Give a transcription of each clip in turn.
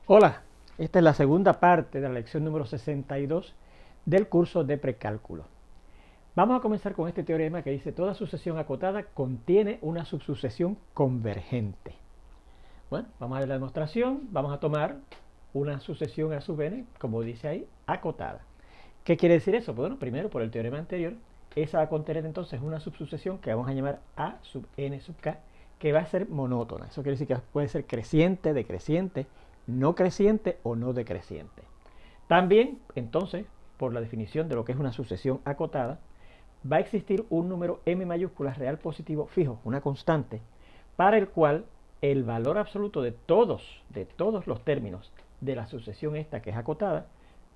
Hola, esta es la segunda parte de la lección número 62 del curso de precálculo. Vamos a comenzar con este teorema que dice: toda sucesión acotada contiene una subsucesión convergente. Bueno, vamos a ver la demostración. Vamos a tomar una sucesión a sub n, como dice ahí, acotada. ¿Qué quiere decir eso? Bueno, primero, por el teorema anterior, esa va a contener entonces una subsucesión que vamos a llamar a sub n sub k, que va a ser monótona. Eso quiere decir que puede ser creciente, decreciente, no creciente o no decreciente. También, entonces, por la definición de lo que es una sucesión acotada, va a existir un número m mayúscula real positivo fijo, una constante, para el cual el valor absoluto de todos los términos de la sucesión esta que es acotada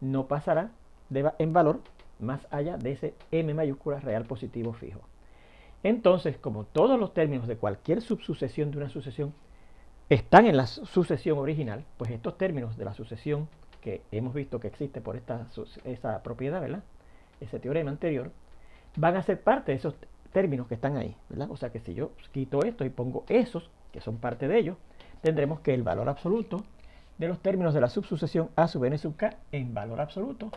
no pasará en valor más allá de ese m mayúscula real positivo fijo. Entonces, como todos los términos de cualquier subsucesión de una sucesión están en la sucesión original, pues estos términos de la sucesión que hemos visto que existe por esa propiedad, ¿verdad? Ese teorema anterior, van a ser parte de esos términos que están ahí, ¿verdad? O sea que si yo quito esto y pongo esos, que son parte de ellos, tendremos que el valor absoluto de los términos de la subsucesión a sub n sub k en valor absoluto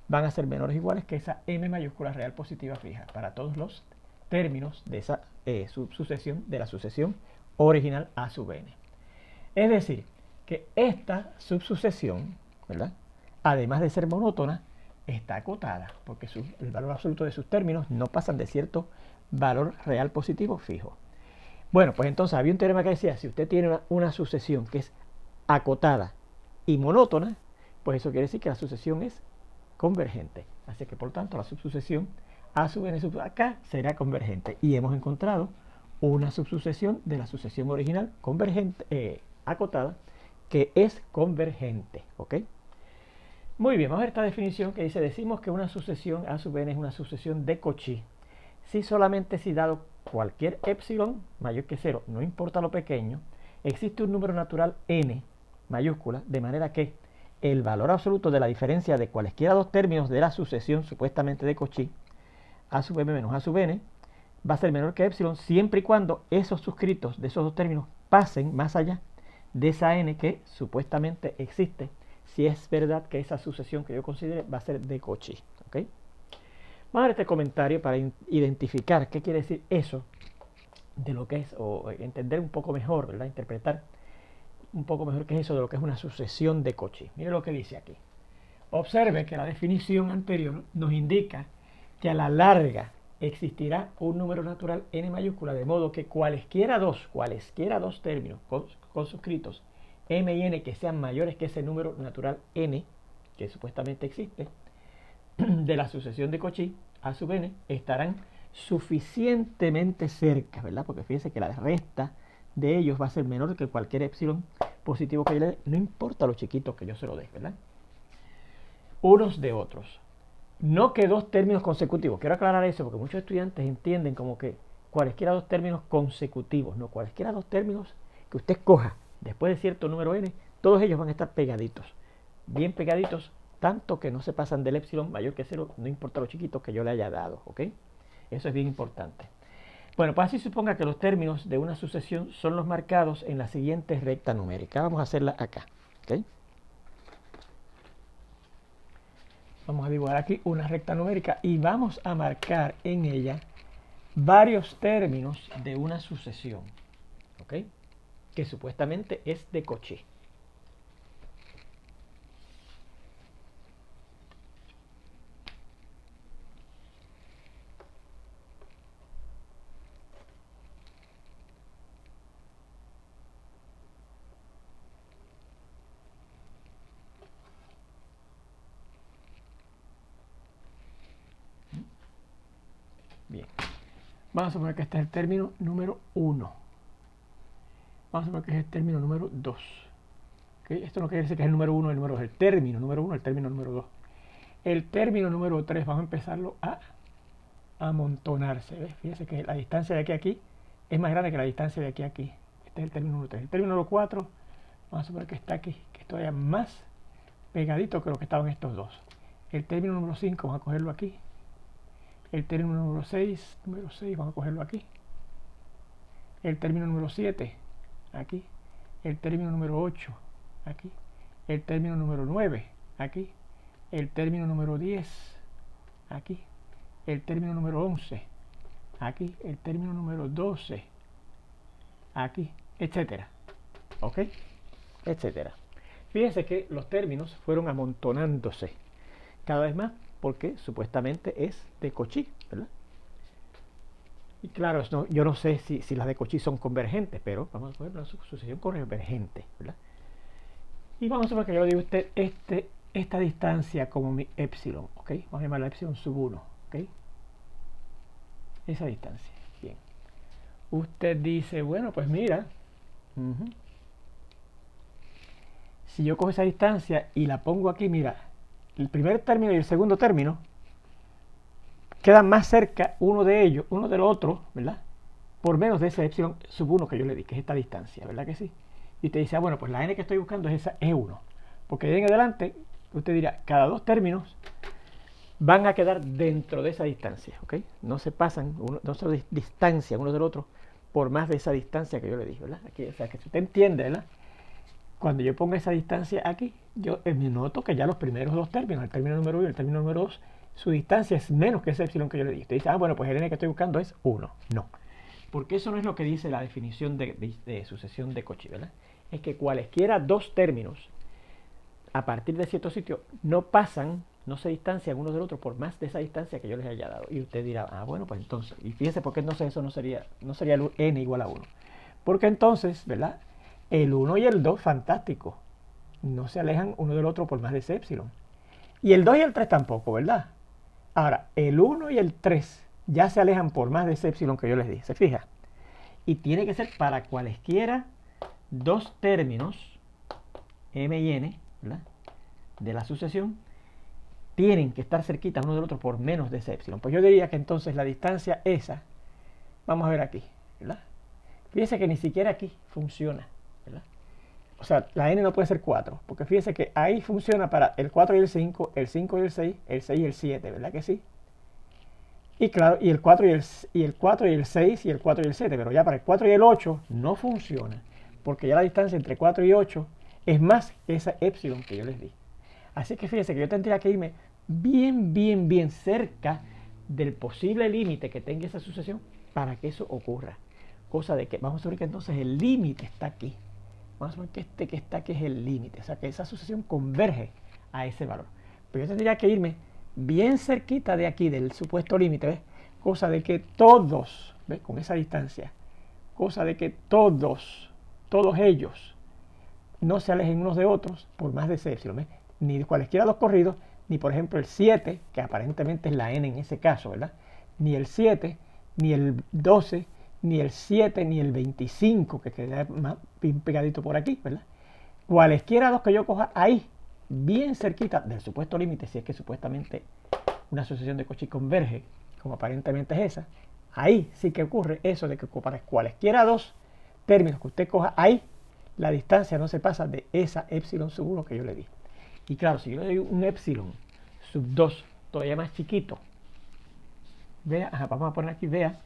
van a ser menores o iguales que esa m mayúscula real positiva fija para todos los términos de esa subsucesión de la sucesión original a sub n. Es decir, que esta subsucesión, ¿verdad?, además de ser monótona, está acotada, porque el valor absoluto de sus términos no pasan de cierto valor real positivo fijo. Bueno, pues entonces había un teorema que decía: si usted tiene una sucesión que es acotada y monótona, pues eso quiere decir que la sucesión es convergente. Así que por tanto la subsucesión a sub n sub k será convergente. Y hemos encontrado una subsucesión de la sucesión original convergente, acotada, que es convergente. ¿Ok? Muy bien, vamos a ver esta definición que dice: decimos que una sucesión a sub n es una sucesión de Cauchy si solamente si dado cualquier epsilon mayor que 0, no importa lo pequeño, existe un número natural n mayúscula, de manera que el valor absoluto de la diferencia de cualesquiera dos términos de la sucesión supuestamente de Cauchy, a sub m menos a sub n, va a ser menor que epsilon siempre y cuando esos suscritos de esos dos términos pasen más allá de esa n que supuestamente existe, si es verdad que esa sucesión que yo considere va a ser de Cauchy. ¿Okay? Vamos a ver este comentario para identificar qué quiere decir eso de lo que es, o entender un poco mejor, ¿verdad? Interpretar un poco mejor qué es eso de lo que es una sucesión de Cauchy. Mire lo que dice aquí. Observe que la definición anterior nos indica que a la larga existirá un número natural n mayúscula, de modo que cualesquiera dos términos con suscritos m y n que sean mayores que ese número natural n que supuestamente existe de la sucesión de Cauchy a sub n estarán suficientemente cerca, ¿verdad? Porque fíjense que la resta de ellos va a ser menor que cualquier epsilon positivo que yo le dé, no importa lo chiquitos que yo se lo dé, ¿verdad? Unos de otros. No que dos términos consecutivos. Quiero aclarar eso porque muchos estudiantes entienden como que cualesquiera dos términos consecutivos. No, cualesquiera dos términos que usted coja después de cierto número n, todos ellos van a estar pegaditos. Bien pegaditos, tanto que no se pasan del epsilon mayor que 0, no importa lo chiquito que yo le haya dado. ¿Ok? Eso es bien importante. Bueno, pues así suponga que los términos de una sucesión son los marcados en la siguiente recta numérica. Vamos a hacerla acá. ¿Ok? Vamos a dibujar aquí una recta numérica y vamos a marcar en ella varios términos de una sucesión, ¿ok?, que supuestamente es de Cauchy. Bien, vamos a suponer que este es el término número 1. Vamos a suponer que es el término número 2. ¿Okay? Esto no quiere decir que es el número 1, el número 2, el término número 1, el término número 2. El término número 3 vamos a empezarlo a amontonarse. ¿Ves? Fíjense que la distancia de aquí a aquí es más grande que la distancia de aquí a aquí. Este es el término número 3. El término número 4, vamos a suponer que está aquí, que es todavía más pegadito que lo que estaban estos dos. El término número 5 vamos a cogerlo aquí. El término número 6, vamos a cogerlo aquí. El término número 7, aquí. El término número 8, aquí. el término número 9, aquí, el término número 10, aquí, el término número 11, aquí, el término número 12, aquí, etcétera. ¿Ok? Etcétera. Fíjense que los términos fueron amontonándose cada vez más porque supuestamente es de Cauchy, ¿verdad? Y claro, yo no sé si las de Cauchy son convergentes, pero vamos a poner una sucesión convergente, ¿verdad? Y vamos a suponer que yo le digo a usted esta distancia como mi epsilon, ¿ok? Vamos a llamarla epsilon sub 1, ¿ok? Esa distancia, bien. Usted dice, bueno, pues mira, si yo cojo esa distancia y la pongo aquí, mira, el primer término y el segundo término quedan más cerca uno de ellos, uno del otro, ¿verdad? Por menos de ese epsilon sub 1 que yo le di, que es esta distancia, ¿verdad que sí? Y usted dice, bueno, pues la n que estoy buscando es esa E1. Porque de ahí en adelante, usted dirá, cada dos términos van a quedar dentro de esa distancia, ¿ok? No se pasan, no se distancian uno del otro por más de esa distancia que yo le dije, ¿verdad? Aquí, o sea, que si usted entiende, ¿verdad? Cuando yo ponga esa distancia aquí, yo me noto que ya los primeros dos términos, el término número 1 y el término número 2, su distancia es menos que ese epsilon que yo le dije. Usted dice, bueno, pues el n que estoy buscando es 1. No. Porque eso no es lo que dice la definición de sucesión de Cauchy, ¿verdad? Es que cualesquiera dos términos a partir de cierto sitio no pasan, no se distancian uno del otro por más de esa distancia que yo les haya dado. Y usted dirá, bueno, pues entonces, y fíjese por qué entonces eso no sería n igual a 1. Porque entonces, ¿verdad? El 1 y el 2, fantástico, no se alejan uno del otro por más de ese epsilon. Y el 2 y el 3 tampoco, ¿verdad? Ahora, el 1 y el 3 ya se alejan por más de ese epsilon que yo les dije, ¿se fija? Y tiene que ser para cualesquiera dos términos, m y n, ¿verdad? De la sucesión, tienen que estar cerquitas uno del otro por menos de ese epsilon. Pues yo diría que entonces la distancia esa, vamos a ver aquí, ¿verdad? Fíjese que ni siquiera aquí funciona, ¿verdad? O sea, la n no puede ser 4, porque fíjese que ahí funciona para el 4 y el 5, el 5 y el 6, el 6 y el 7, ¿verdad que sí? Y claro, y el 4 y el 4 y el 6 y el 4 y el 7, pero ya para el 4 y el 8 no funciona, porque ya la distancia entre 4 y 8 es más que esa epsilon que yo les di. Así que fíjense que yo tendría que irme bien cerca del posible límite que tenga esa sucesión para que eso ocurra. Cosa de que, vamos a ver que entonces el límite está aquí. Vamos a ver que este que está aquí es el límite. O sea que esa sucesión converge a ese valor. Pero yo tendría que irme bien cerquita de aquí, del supuesto límite, ¿ves? Cosa de que todos, ¿ves? Con esa distancia, cosa de que todos ellos no se alejen unos de otros por más de ese epsilon, ¿ves? Ni de cualesquiera dos corridos, ni por ejemplo el 7, que aparentemente es la n en ese caso, ¿verdad? Ni el 7, ni el 12, ni el 7, ni el 25, que queda más bien pegadito por aquí, ¿verdad? Cualesquiera dos que yo coja ahí, bien cerquita del supuesto límite, si es que supuestamente una sucesión de Cauchy converge, como aparentemente es esa, ahí sí que ocurre eso de que para cualesquiera dos términos que usted coja ahí, la distancia no se pasa de esa epsilon sub 1 que yo le di. Y claro, si yo le doy un epsilon sub 2 todavía más chiquito, vea, vamos a poner aquí, vea,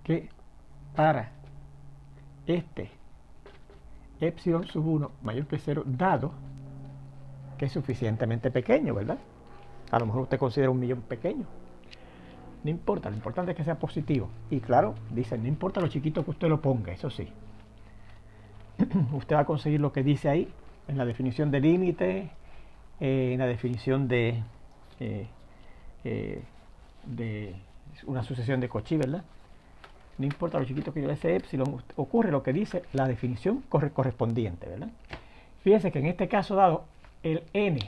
que para este epsilon sub 1 mayor que 0 dado que es suficientemente pequeño, ¿verdad? A lo mejor usted considera 1.000.000 pequeño. No importa, lo importante es que sea positivo. Y claro, dice, no importa lo chiquito que usted lo ponga, eso sí. Usted va a conseguir lo que dice ahí, en la definición de límite, en la definición de una sucesión de Cauchy, ¿verdad? No importa lo chiquito que yo le dé epsilon, ocurre lo que dice la definición correspondiente, ¿verdad? Fíjense que en este caso dado, el n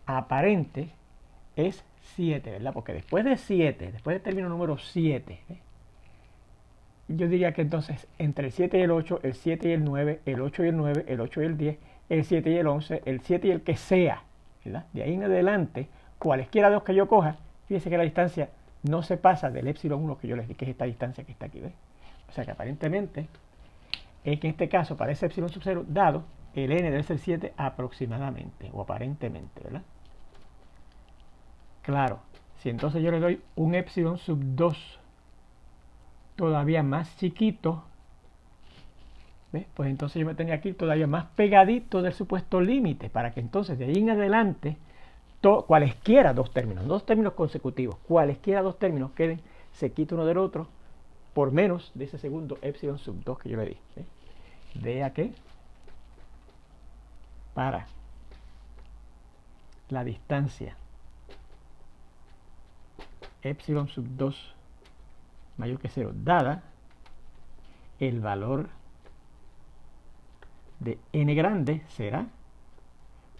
aparente es 7, ¿verdad? Porque después de 7, después del término número 7, yo diría que entonces entre el 7 y el 8, el 7 y el 9, el 8 y el 9, el 8 y el 10, el 7 y el 11, el 7 y el que sea, ¿verdad? De ahí en adelante, cualesquiera de los que yo coja, fíjense que la distancia no se pasa del epsilon 1 que yo les di, que es esta distancia que está aquí, ¿ves? O sea que aparentemente, es que en este caso, para ese epsilon sub 0 dado, el n debe ser 7 aproximadamente, o aparentemente, ¿verdad? Claro, si entonces yo le doy un epsilon sub 2 todavía más chiquito, ¿Ves? Pues entonces yo me tenía que ir todavía más pegadito del supuesto límite, para que entonces de ahí en adelante, cualesquiera dos términos consecutivos, cualesquiera dos términos queden, se quita uno del otro, por menos de ese segundo epsilon sub 2 que yo le di. ¿Ves? Vea que para la distancia epsilon sub 2 mayor que 0, dada el valor de n grande será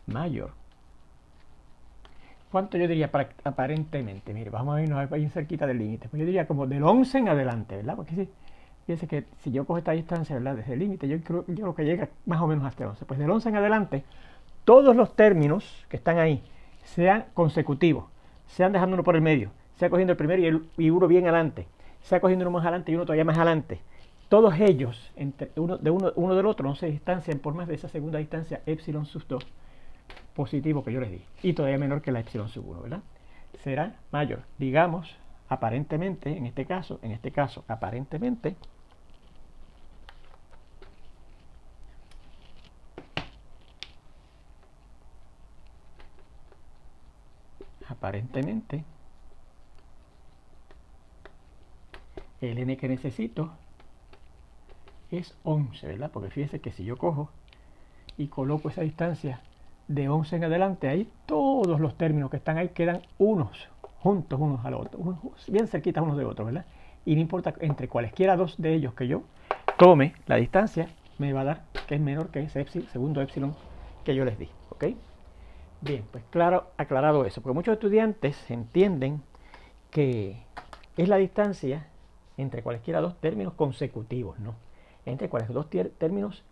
mayor. ¿Cuánto yo diría aparentemente? Mire, vamos a irnos ahí cerquita del límite. Pues yo diría como del 11 en adelante, ¿verdad? Porque sí, fíjense que si yo cojo esta distancia, ¿verdad? Desde el límite, yo creo que llega más o menos hasta el 11. Pues del 11 en adelante, todos los términos que están ahí sean consecutivos, sean dejando uno por el medio, sea cogiendo el primero y uno bien adelante, sea cogiendo uno más adelante y uno todavía más adelante. Todos ellos, entre uno del otro, no se distancian por más de esa segunda distancia epsilon sub 2 positivo que yo les di, y todavía menor que la epsilon sub 1, ¿verdad? Será mayor, digamos, aparentemente, en este caso, aparentemente, el n que necesito es 11, ¿verdad? Porque fíjense que si yo cojo y coloco esa distancia de 11 en adelante, ahí todos los términos que están ahí quedan juntos unos al otro, bien cerquitas unos de otros, ¿verdad? Y no importa entre cualesquiera dos de ellos que yo tome, la distancia me va a dar que es menor que ese segundo epsilon que yo les di, ¿ok? Bien, pues claro, aclarado eso, porque muchos estudiantes entienden que es la distancia entre cualesquiera dos términos consecutivos, ¿no? Entre cualesquiera dos términos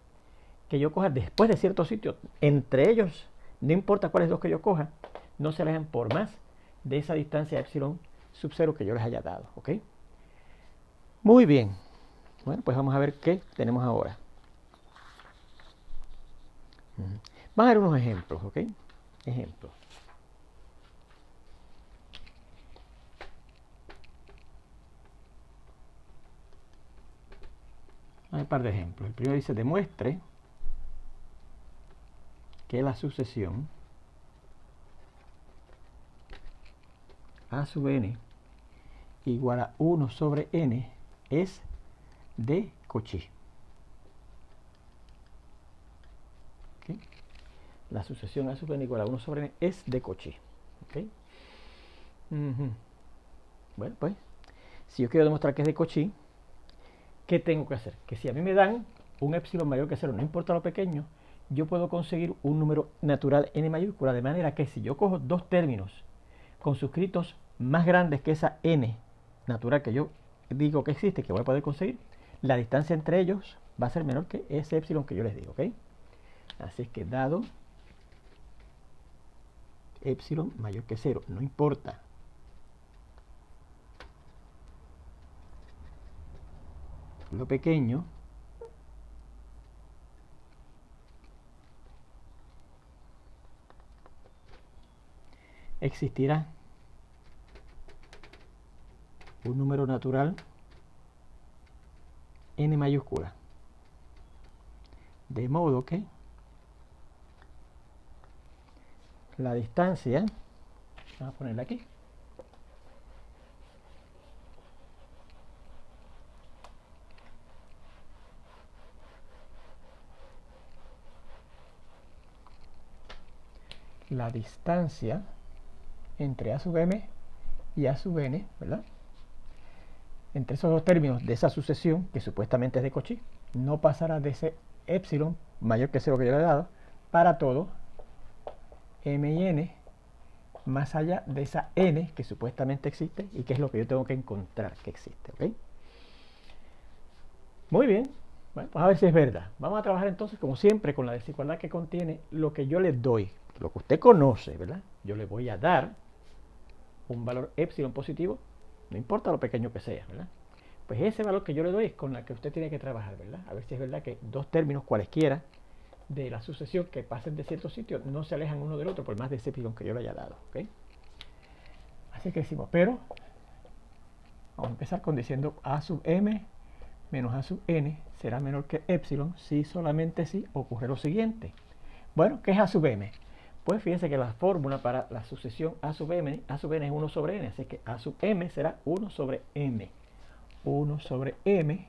que yo coja después de cierto sitio, entre ellos, no importa cuáles dos que yo coja, no se alejen por más de esa distancia epsilon sub 0 que yo les haya dado, ¿ok? Muy bien. Bueno, pues vamos a ver qué tenemos ahora. Vamos a ver unos ejemplos, ¿ok? Ejemplos. Hay un par de ejemplos. El primero dice, demuestre que la sucesión a sub n igual a 1 sobre n es de Cauchy. ¿Okay? La sucesión a sub n igual a 1 sobre n es de Cauchy. ¿Okay? Bueno, pues, si yo quiero demostrar que es de Cauchy, ¿qué tengo que hacer? Que si a mí me dan un epsilon mayor que 0, no importa lo pequeño, yo puedo conseguir un número natural n mayúscula, de manera que si yo cojo dos términos con suscritos más grandes que esa n natural que yo digo que existe, que voy a poder conseguir, la distancia entre ellos va a ser menor que ese epsilon que yo les digo, ¿ok? Así es que dado epsilon mayor que 0, no importa lo pequeño, existirá un número natural n mayúscula, de modo que la distancia, vamos a ponerla aquí, la distancia entre a sub m y a sub n, ¿verdad? Entre esos dos términos de esa sucesión, que supuestamente es de Cauchy, no pasará de ese epsilon mayor que 0 que yo le he dado para todo m y n más allá de esa n que supuestamente existe y que es lo que yo tengo que encontrar que existe, ¿ok? Muy bien, bueno, pues a ver si es verdad. Vamos a trabajar entonces, como siempre, con la desigualdad que contiene lo que yo le doy, lo que usted conoce, ¿verdad? Yo le voy a dar un valor epsilon positivo, no importa lo pequeño que sea, ¿verdad? Pues ese valor que yo le doy es con el que usted tiene que trabajar, ¿verdad? A ver si es verdad que dos términos cualesquiera de la sucesión que pasen de cierto sitio no se alejan uno del otro por más de ese epsilon que yo le haya dado, ¿ok? Así que decimos, pero vamos a empezar con diciendo a sub m menos a sub n será menor que epsilon si solamente si ocurre lo siguiente. Bueno, ¿qué es a sub m? Pues fíjense que la fórmula para la sucesión a sub n es 1 sobre n, así que a sub m será 1 sobre m. 1 sobre m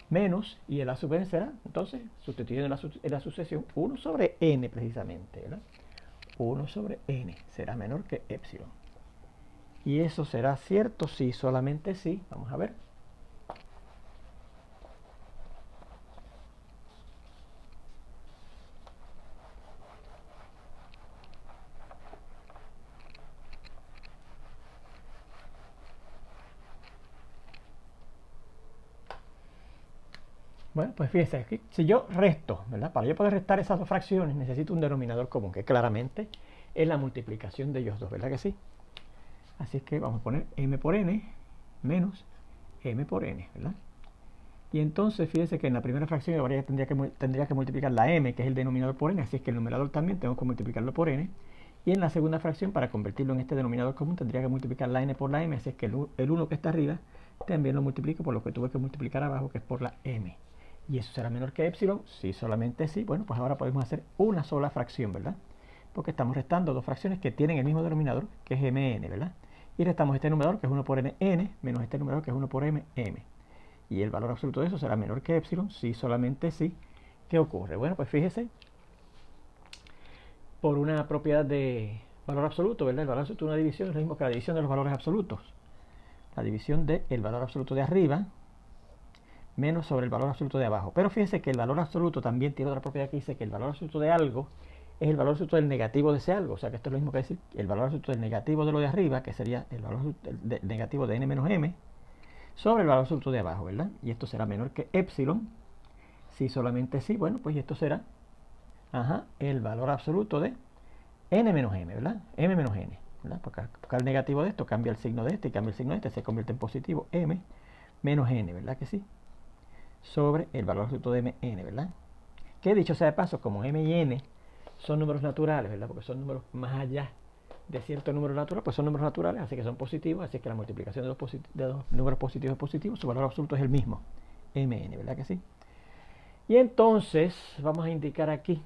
menos, y el a sub n será, entonces, sustituyendo en la sucesión, 1 sobre n precisamente, ¿verdad? 1 sobre n será menor que epsilon. Y eso será cierto si solamente si, vamos a ver. Bueno, pues fíjense aquí, si yo resto, ¿verdad? Para yo poder restar esas dos fracciones necesito un denominador común, que claramente es la multiplicación de ellos dos, ¿verdad que sí? Así que vamos a poner m por n menos m por n, ¿verdad? Y entonces fíjense que en la primera fracción ahora ya tendría que multiplicar la m, que es el denominador, por n, así es que el numerador también tengo que multiplicarlo por n. Y en la segunda fracción, para convertirlo en este denominador común, tendría que multiplicar la n por la m, así es que el 1 que está arriba también lo multiplico por lo que tuve que multiplicar abajo, que es por la m. Y eso será menor que epsilon, sí, solamente sí. Bueno, pues ahora podemos hacer una sola fracción, ¿verdad? Porque estamos restando dos fracciones que tienen el mismo denominador, que es mn, ¿verdad? Y restamos este numerador, que es 1 por n, menos este numerador, que es 1 por m. Y el valor absoluto de eso será menor que epsilon, sí, solamente sí. ¿Qué ocurre? Bueno, pues fíjese, por una propiedad de valor absoluto, ¿verdad? El valor absoluto de una división es lo mismo que la división de los valores absolutos. La división del valor absoluto de arriba menos sobre el valor absoluto de abajo. Pero fíjense que el valor absoluto también tiene otra propiedad que dice que el valor absoluto de algo es el valor absoluto del negativo de ese algo. O sea que esto es lo mismo que decir el valor absoluto del negativo de lo de arriba, que sería el valor negativo de n menos m, sobre el valor absoluto de abajo, ¿verdad? Y esto será menor que epsilon, si solamente sí. Bueno, pues esto será el valor absoluto de n menos m, ¿verdad? M menos n, ¿verdad? Porque el negativo de esto cambia el signo de este y cambia el signo de este, se convierte en positivo m menos n, ¿verdad que sí? Sobre el valor absoluto de mn, ¿verdad? Que dicho sea de paso, como m y n son números naturales, ¿verdad? Porque son números más allá de cierto número natural, pues son números naturales, así que son positivos, así que la multiplicación de dos números positivos es positivo, su valor absoluto es el mismo, mn, ¿verdad que sí? Y entonces vamos a indicar aquí,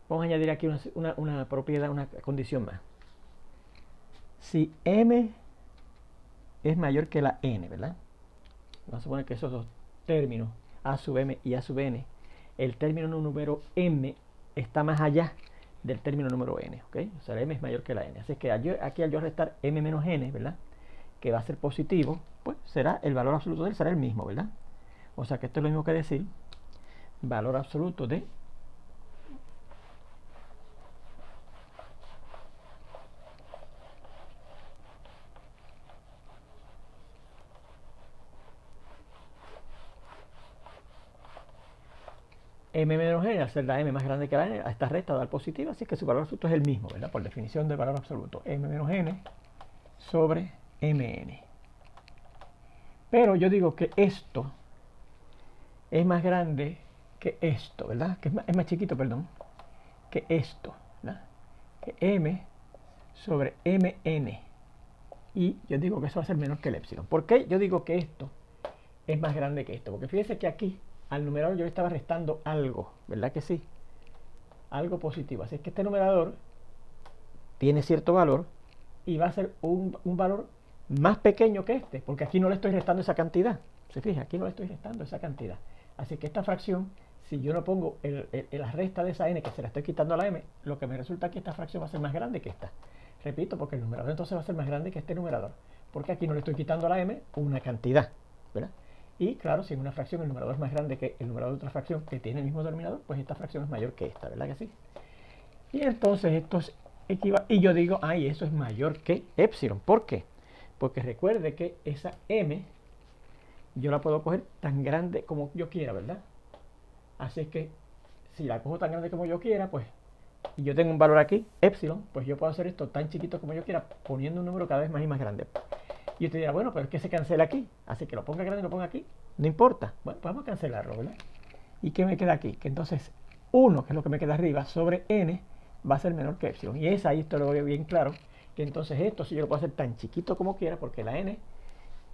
vamos a añadir aquí una propiedad, una condición más. Si m es mayor que la n, ¿verdad? Vamos a suponer que esos dos términos, a sub m y a sub n, el término número m está más allá del término número n, ¿ok? O sea, m es mayor que la n. Así que aquí al yo restar m menos n, ¿verdad? Que va a ser positivo, pues será el valor absoluto de él será el mismo, ¿verdad? O sea que esto es lo mismo que decir valor absoluto de m menos n, al ser la m más grande que la n, a esta recta da el positivo, así que su valor absoluto es el mismo, ¿verdad? Por definición del valor absoluto, m menos n sobre mn. Pero yo digo que esto es más grande que esto, ¿verdad? Que es más chiquito, perdón, que esto, ¿verdad? Que m sobre mn. Y yo digo que eso va a ser menor que el epsilon. ¿Por qué yo digo que esto es más grande que esto? Porque fíjense que aquí al numerador yo estaba restando algo, ¿verdad que sí? Algo positivo. Así es que este numerador tiene cierto valor y va a ser un valor más pequeño que este, porque aquí no le estoy restando esa cantidad. Se fija, aquí no le estoy restando esa cantidad. Así que esta fracción, si yo no pongo la resta de esa n, que se la estoy quitando a la m, lo que me resulta que esta fracción va a ser más grande que esta. Repito, porque el numerador entonces va a ser más grande que este numerador, porque aquí no le estoy quitando a la m una cantidad, ¿verdad? Y claro, si en una fracción el numerador es más grande que el numerador de otra fracción que tiene el mismo denominador, pues esta fracción es mayor que esta, ¿verdad que sí? Y entonces esto es equivalente, y yo digo, ay, eso es mayor que epsilon. ¿Por qué? Porque recuerde que esa m yo la puedo coger tan grande como yo quiera, ¿verdad? Así es que si la cojo tan grande como yo quiera, pues, y yo tengo un valor aquí, epsilon, pues yo puedo hacer esto tan chiquito como yo quiera, poniendo un número cada vez más y más grande. Y usted dirá, bueno, pero es que se cancela aquí, así que lo ponga grande y lo ponga aquí, no importa. Bueno, pues vamos a cancelarlo, ¿verdad? ¿Y qué me queda aquí? Que entonces 1, que es lo que me queda arriba, sobre n, va a ser menor que epsilon. Y ahí esto lo veo bien claro, que entonces esto sí yo lo puedo hacer tan chiquito como quiera, porque la n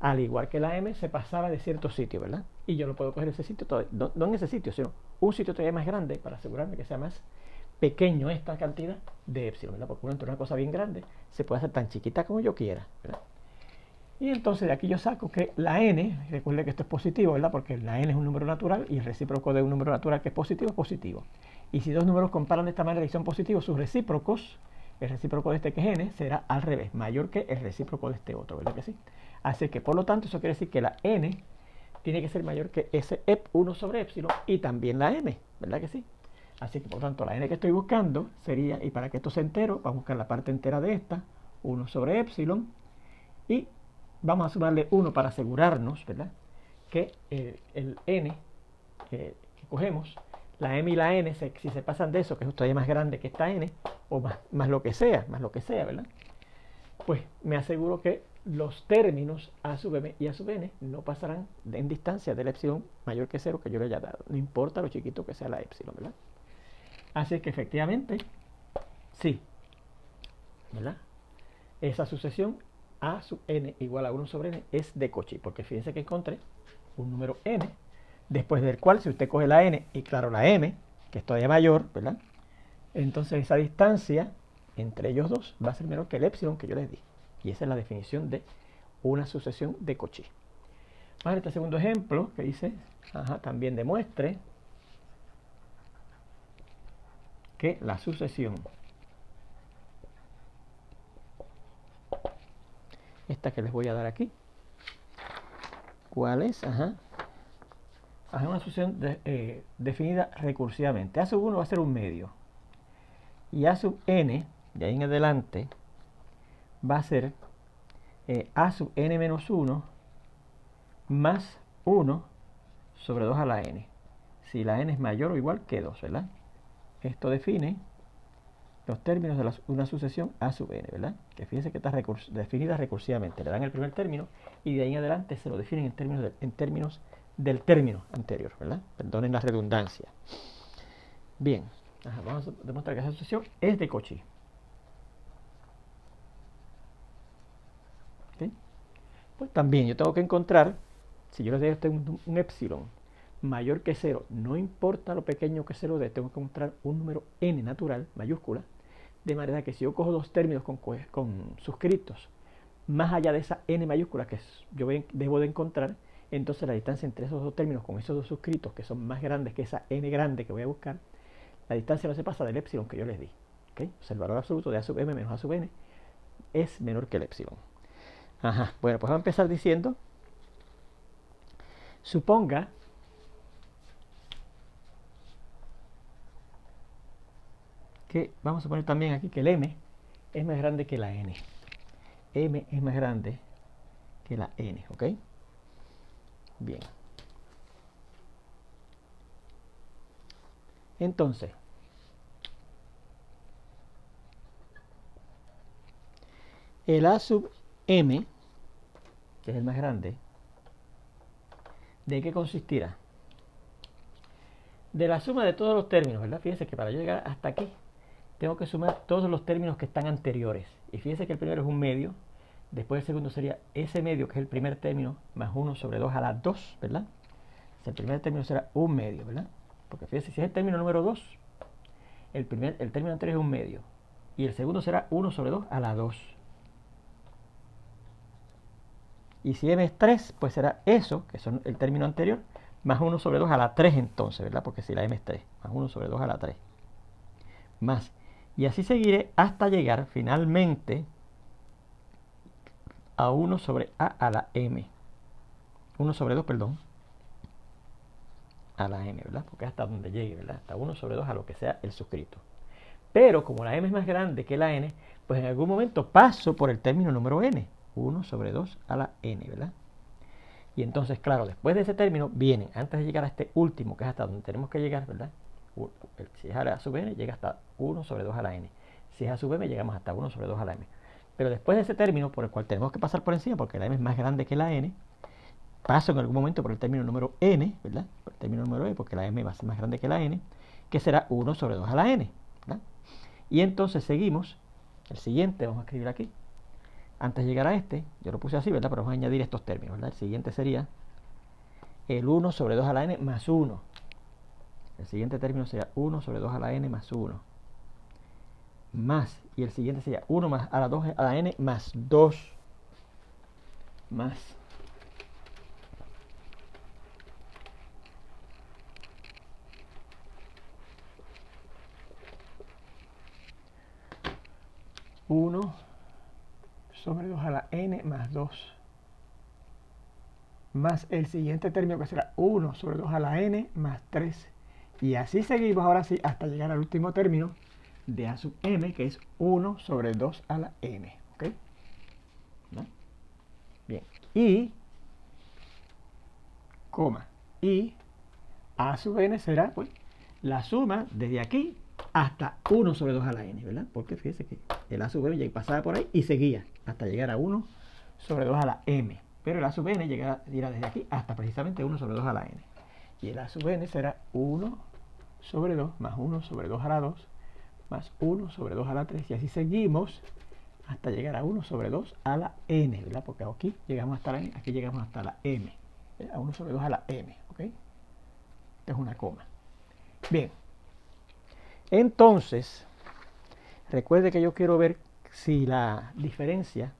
al igual que la m, se pasaba de cierto sitio, ¿verdad? Y yo no puedo coger ese sitio todavía, no en ese sitio, sino un sitio todavía más grande para asegurarme que sea más pequeño esta cantidad de epsilon, ¿verdad? Porque entre una cosa bien grande se puede hacer tan chiquita como yo quiera, ¿verdad? Y entonces de aquí yo saco que la n, recuerde que esto es positivo, ¿verdad? Porque la n es un número natural y el recíproco de un número natural que es positivo. Y si dos números comparan de esta manera y son positivos, sus recíprocos, el recíproco de este que es n, será al revés, mayor que el recíproco de este otro, ¿verdad que sí? Así que por lo tanto eso quiere decir que la n tiene que ser mayor que ese 1 sobre epsilon y también la m, ¿verdad que sí? Así que por lo tanto la n que estoy buscando sería, y para que esto sea entero, vamos a buscar la parte entera de esta, 1 sobre epsilon, y vamos a sumarle 1 para asegurarnos, ¿verdad? Que el n que cogemos, la m y la n, si se pasan de eso, que es todavía más grande que esta n, o más lo que sea, ¿verdad? Pues me aseguro que los términos a sub m y a sub n no pasarán en distancia del epsilon mayor que 0 que yo le haya dado, no importa lo chiquito que sea la epsilon, ¿verdad? Así que efectivamente, sí, ¿verdad? Esa sucesión a sub n igual a 1 sobre n es de Cauchy, porque fíjense que encontré un número n, después del cual si usted coge la n y claro la m, que es todavía mayor, ¿verdad? Entonces esa distancia entre ellos dos va a ser menor que el epsilon que yo les di. Y esa es la definición de una sucesión de Cauchy. Vamos a ver este segundo ejemplo que dice, también demuestre que la sucesión, esta que les voy a dar aquí, ¿cuál es? Una sucesión definida recursivamente. A sub 1 va a ser un medio. Y a sub n, de ahí en adelante, va a ser a sub n menos 1 más 1 sobre 2 a la n. Si la n es mayor o igual que 2, ¿verdad? Esto define los términos de una sucesión a sub n, ¿verdad? Que fíjense que está definida recursivamente. Le dan el primer término y de ahí en adelante se lo definen en términos del término anterior, ¿verdad? Perdonen la redundancia. Bien, vamos a demostrar que esa sucesión es de Cauchy. ¿Okay? Pues también yo tengo que encontrar, si yo le doy a usted un epsilon mayor que 0, no importa lo pequeño que se lo dé, tengo que encontrar un número n natural, mayúscula, de manera que si yo cojo dos términos con suscritos, más allá de esa n mayúscula que yo debo de encontrar, entonces la distancia entre esos dos términos con esos dos suscritos, que son más grandes que esa n grande que voy a buscar, la distancia no se pasa del epsilon que yo les di. ¿Okay? O sea, el valor absoluto de a sub m menos a sub n es menor que el epsilon. Bueno, pues vamos a empezar diciendo, suponga que, vamos a poner también aquí que el m es más grande que la n. M es más grande que la n, ¿ok? Bien. Entonces, el a sub m, que es el más grande, ¿de qué consistirá? De la suma de todos los términos, ¿verdad? Fíjense que para yo llegar hasta aquí, tengo que sumar todos los términos que están anteriores. Y fíjense que el primero es un medio, después el segundo sería ese medio, que es el primer término, más 1 sobre 2 a la 2, ¿verdad? O sea, el primer término será un medio, ¿verdad? Porque fíjense, si es el término número 2, el término anterior es un medio. Y el segundo será 1 sobre 2 a la 2. Y si m es 3, pues será eso, que son el término anterior, más 1 sobre 2 a la 3 entonces, ¿verdad? Porque si la m es 3, más 1 sobre 2 a la 3. Más. Y así seguiré hasta llegar finalmente a 1 sobre a la m. 1 sobre 2, perdón, a la m, ¿verdad? Porque hasta donde llegue, ¿verdad? Hasta 1 sobre 2 a lo que sea el suscrito. Pero como la m es más grande que la n, pues en algún momento paso por el término número n. 1 sobre 2 a la n, ¿verdad? Y entonces, claro, después de ese término vienen, antes de llegar a este último, que es hasta donde tenemos que llegar, ¿verdad? Si es a sub n, llega hasta 1 sobre 2 a la n. Si es a sub m, llegamos hasta 1 sobre 2 a la m. Pero después de ese término, por el cual tenemos que pasar por encima, porque la m es más grande que la n, paso en algún momento por el término número n, ¿verdad? Por el término número n, porque la m va a ser más grande que la n, que será 1 sobre 2 a la n, ¿verdad? Y entonces seguimos, el siguiente, vamos a escribir aquí, antes de llegar a este, yo lo puse así, ¿verdad? Pero vamos a añadir estos términos, ¿verdad? El siguiente sería el 1 sobre 2 a la n más 1. El siguiente término sería 1 sobre 2 a la n más 1. Más, y el siguiente sería 1 más a la 2 a la n más 2. Más. Uno sobre 2 a la n más 2. Más el siguiente término que será 1 sobre 2 a la n más 3. Y así seguimos ahora sí hasta llegar al último término de a sub m, que es 1 sobre 2 a la n. ¿Ok? ¿No? Bien. Y, coma, y a sub n será pues la suma desde aquí hasta 1 sobre 2 a la n, ¿verdad? Porque fíjese que el a sub n ya pasaba por ahí y seguía hasta llegar a 1 sobre 2 a la m. Pero el a sub n irá desde aquí hasta precisamente 1 sobre 2 a la n. Y el a sub n será 1 sobre 2 más 1 sobre 2 a la 2 más 1 sobre 2 a la 3. Y así seguimos hasta llegar a 1 sobre 2 a la n, ¿verdad? Porque aquí llegamos hasta la n, aquí llegamos hasta la m. A 1 sobre 2 a la m, ¿ok? Esto es una coma. Bien. Entonces, recuerde que yo quiero ver si la diferencia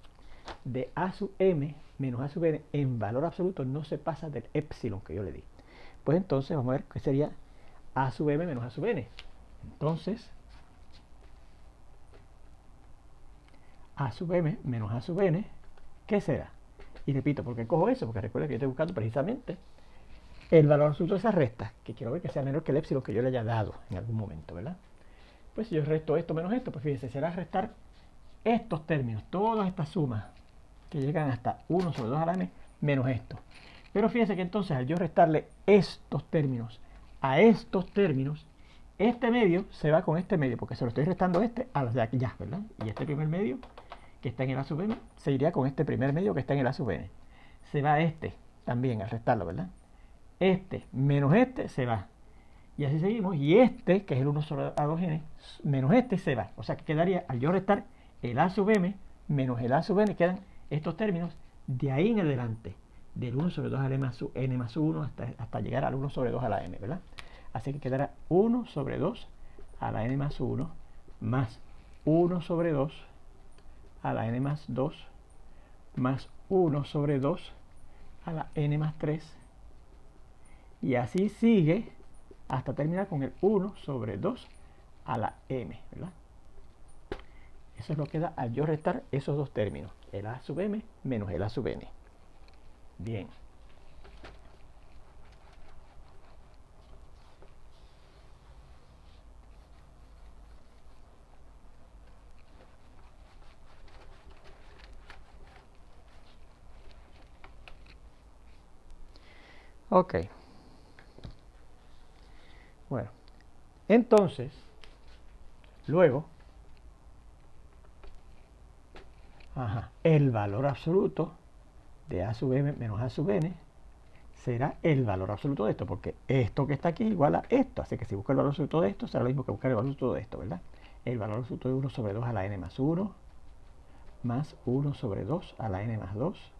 de a sub m menos a sub n en valor absoluto no se pasa del epsilon que yo le di. Pues entonces vamos a ver qué sería a sub m menos a sub n. Entonces, a sub m menos a sub n, ¿qué será? Y repito, ¿por qué cojo eso? Porque recuerda que yo estoy buscando precisamente el valor absoluto de esas restas, que quiero ver que sea menor que el epsilon que yo le haya dado en algún momento, ¿verdad? Pues si yo resto esto menos esto, pues fíjense, será restar estos términos, todas estas sumas que llegan hasta 1 sobre 2 a la n menos esto. Pero fíjense que entonces al yo restarle estos términos a estos términos, este medio se va con este medio, porque se lo estoy restando a los de aquí ya, ¿verdad? Y este primer medio que está en el a sub m se iría con este primer medio que está en el a sub n. Se va este también al restarlo, ¿verdad? Este menos este se va. Y así seguimos. Y este, que es el 1 sobre a 2n, menos este se va. O sea que quedaría, al yo restar el a sub m menos el a sub n, quedan estos términos de ahí en adelante. Del 1 sobre 2 a n más 1 hasta llegar al 1 sobre 2 a la n, ¿verdad? Así que quedará 1 sobre 2 a la n más 1 más 1 sobre 2 a la n más 2 más 1 sobre 2 a la n más 3. Y así sigue hasta terminar con el 1 sobre 2 a la m, ¿verdad? Eso es lo que da al yo restar esos dos términos, el a sub m menos el a sub n. Bien. Ok. Bueno, entonces, luego, el valor absoluto de a sub m menos a sub n será el valor absoluto de esto, porque esto que está aquí es igual a esto. Así que si busco el valor absoluto de esto, será lo mismo que buscar el valor absoluto de esto, ¿verdad? El valor absoluto de 1 sobre 2 a la n más 1, más 1 sobre 2 a la n más 2,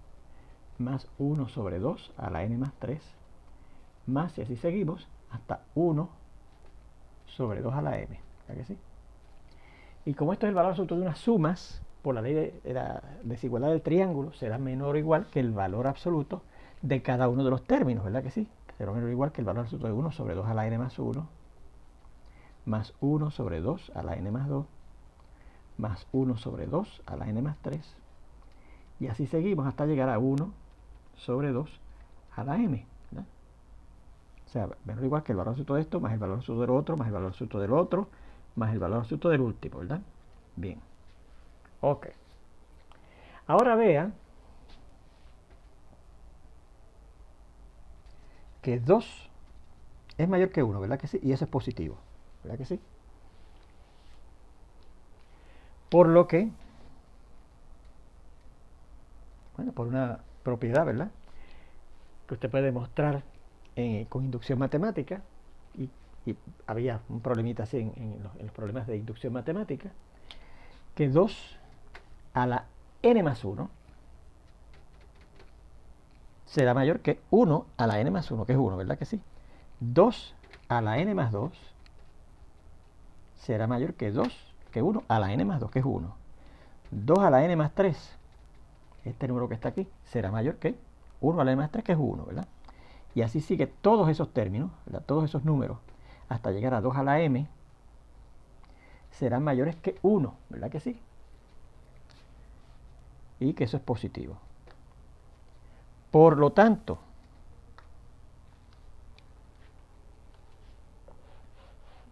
más 1 sobre 2 a la n más 3, más, y así seguimos, hasta 1 sobre 2 a la m. ¿Verdad que sí? Y como esto es el valor absoluto de unas sumas, por la ley de la desigualdad del triángulo, será menor o igual que el valor absoluto de cada uno de los términos, ¿verdad que sí? Será menor o igual que el valor absoluto de 1 sobre 2 a la n más 1, más 1 sobre 2 a la n más 2, más 1 sobre 2 a la n más 3, y así seguimos hasta llegar a 1 sobre 2 a la m, ¿verdad? O sea, menor o igual que el valor absoluto de esto, más el valor absoluto del otro, más el valor absoluto del otro, más el valor absoluto del último, ¿verdad? Bien. Ok. Ahora vean que 2 es mayor que 1, ¿verdad que sí? Y eso es positivo, ¿verdad que sí? Por lo que, bueno, por una propiedad, ¿verdad? Que usted puede demostrar con inducción matemática, y había un problemita así en los problemas de inducción matemática, que 2 a la n más 1 será mayor que 1 a la n más 1, que es 1, ¿verdad que sí? 2 a la n más 2 será mayor que 1 a la n más 2, que es 1. 2 a la n más 3, este número que está aquí, será mayor que 1 a la n más 3, que es 1, ¿verdad? Y así sigue todos esos términos, ¿verdad? Todos esos números, hasta llegar a 2 a la m, serán mayores que 1, ¿verdad que sí? Y que eso es positivo. Por lo tanto,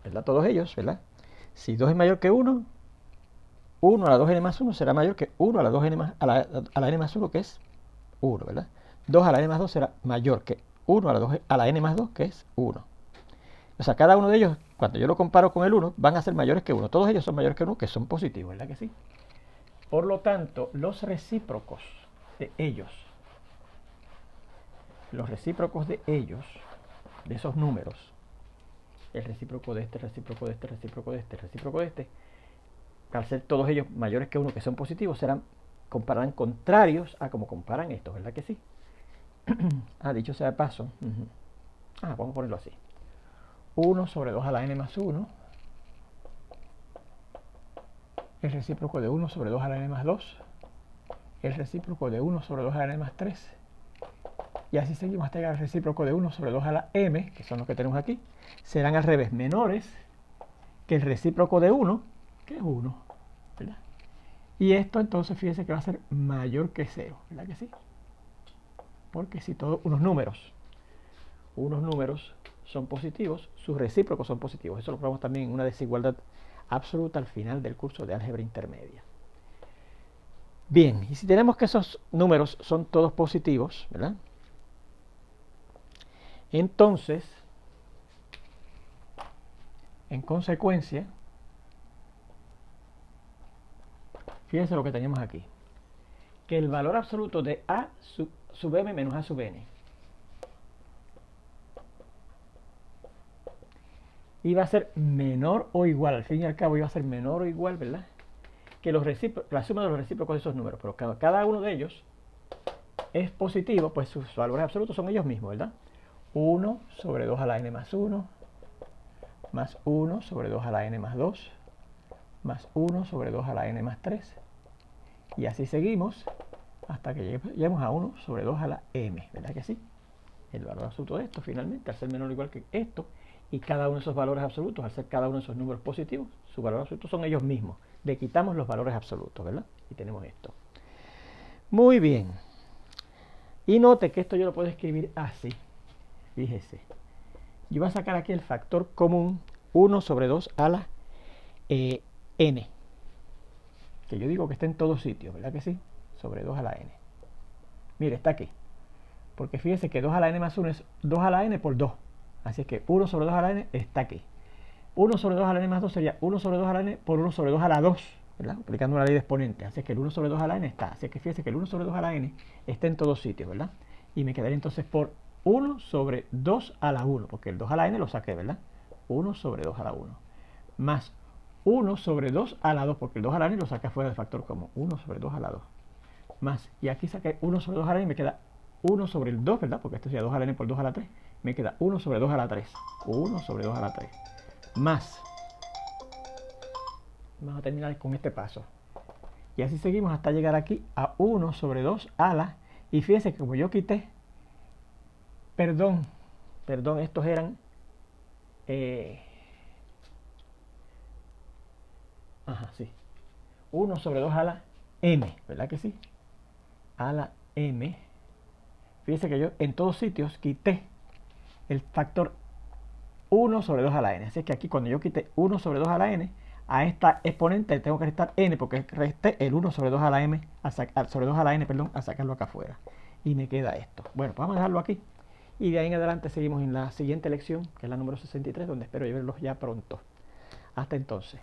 ¿verdad? Todos ellos, ¿verdad? Si 2 es mayor que 1, 1 a la 2n más 1 será mayor que 1 a la, 2n más, a la n más 1, que es 1, ¿verdad? 2 a la n más 2 será mayor que 1 a la n más 2, que es 1. O sea, cada uno de ellos, cuando yo lo comparo con el 1, van a ser mayores que 1. Todos ellos son mayores que 1, que son positivos, ¿verdad que sí? Por lo tanto, los recíprocos de ellos, de esos números, el recíproco de este, recíproco de este, recíproco de este, recíproco de este, al ser todos ellos mayores que 1, que son positivos, compararán contrarios a como comparan estos, ¿verdad que sí? Dicho sea de paso, vamos a ponerlo así. 1 sobre 2 a la n más 1, el recíproco de 1 sobre 2 a la n más 2, el recíproco de 1 sobre 2 a la n más 3, y así seguimos hasta llegar al recíproco de 1 sobre 2 a la m, que son los que tenemos aquí, serán al revés, menores que el recíproco de 1, que es 1, ¿verdad? Y esto entonces fíjense que va a ser mayor que 0, ¿verdad que sí? Porque si todos unos números son positivos, sus recíprocos son positivos. Eso lo probamos también en una desigualdad absoluta al final del curso de álgebra intermedia. Bien, y si tenemos que esos números son todos positivos, ¿verdad? Entonces, en consecuencia, fíjense lo que tenemos aquí, que el valor absoluto de a sub m menos a sub n iba a ser menor o igual, al fin y al cabo iba a ser menor o igual, ¿verdad? Que la suma de los recíprocos de esos números, pero cada uno de ellos es positivo, pues sus valores absolutos son ellos mismos, ¿verdad? 1 sobre 2 a la n más 1, más 1 sobre 2 a la n más 2, más 1 sobre 2 a la n más 3, y así seguimos hasta que lleguemos a 1 sobre 2 a la m, ¿verdad que sí? El valor absoluto de esto, finalmente, al ser menor o igual que esto, y cada uno de esos valores absolutos, al ser cada uno de esos números positivos, sus valores absolutos son ellos mismos. Le quitamos los valores absolutos, ¿verdad? Y tenemos esto. Muy bien. Y note que esto yo lo puedo escribir así. Fíjese. Yo voy a sacar aquí el factor común 1 sobre 2 a la n. Que yo digo que está en todos sitios, ¿verdad que sí? Sobre 2 a la n. Mire, está aquí. Porque fíjese que 2 a la n más 1 es 2 a la n por 2. Así es que 1 sobre 2 a la n está aquí. 1 sobre 2 a la n más 2 sería 1 sobre 2 a la n por 1 sobre 2 a la 2, ¿verdad? Aplicando la ley de exponente. Así es que el 1 sobre 2 a la n está. Así es que fíjese que el 1 sobre 2 a la n está en todos sitios, ¿verdad? Y me quedaría entonces por 1 sobre 2 a la 1, porque el 2 a la n lo saqué, ¿verdad? 1 sobre 2 a la 1. Más 1 sobre 2 a la 2, porque el 2 a la n lo saqué fuera del factor común. 1 sobre 2 a la 2. Más, y aquí saqué 1 sobre 2 a la n y me queda 1 sobre el 2, ¿verdad? Porque esto sería 2 a la n por 2 a la 3. Me queda 1 sobre 2 a la 3. 1 sobre 2 a la 3. Más. Vamos a terminar con este paso. Y así seguimos hasta llegar aquí a 1 sobre 2 a la. Y fíjense que como yo quité, perdón, estos eran sí. 1 sobre 2 a la m, ¿verdad que sí? A la m. Fíjense que yo en todos sitios quité el factor 1 sobre 2 a la n. Así que aquí cuando yo quité 1 sobre 2 a la n, a esta exponente tengo que restar n porque resté el 1 sobre 2 a la m, sobre 2 a la n, perdón, a sacarlo acá afuera. Y me queda esto. Bueno, pues vamos a dejarlo aquí. Y de ahí en adelante seguimos en la siguiente lección, que es la número 63, donde espero verlos ya pronto. Hasta entonces.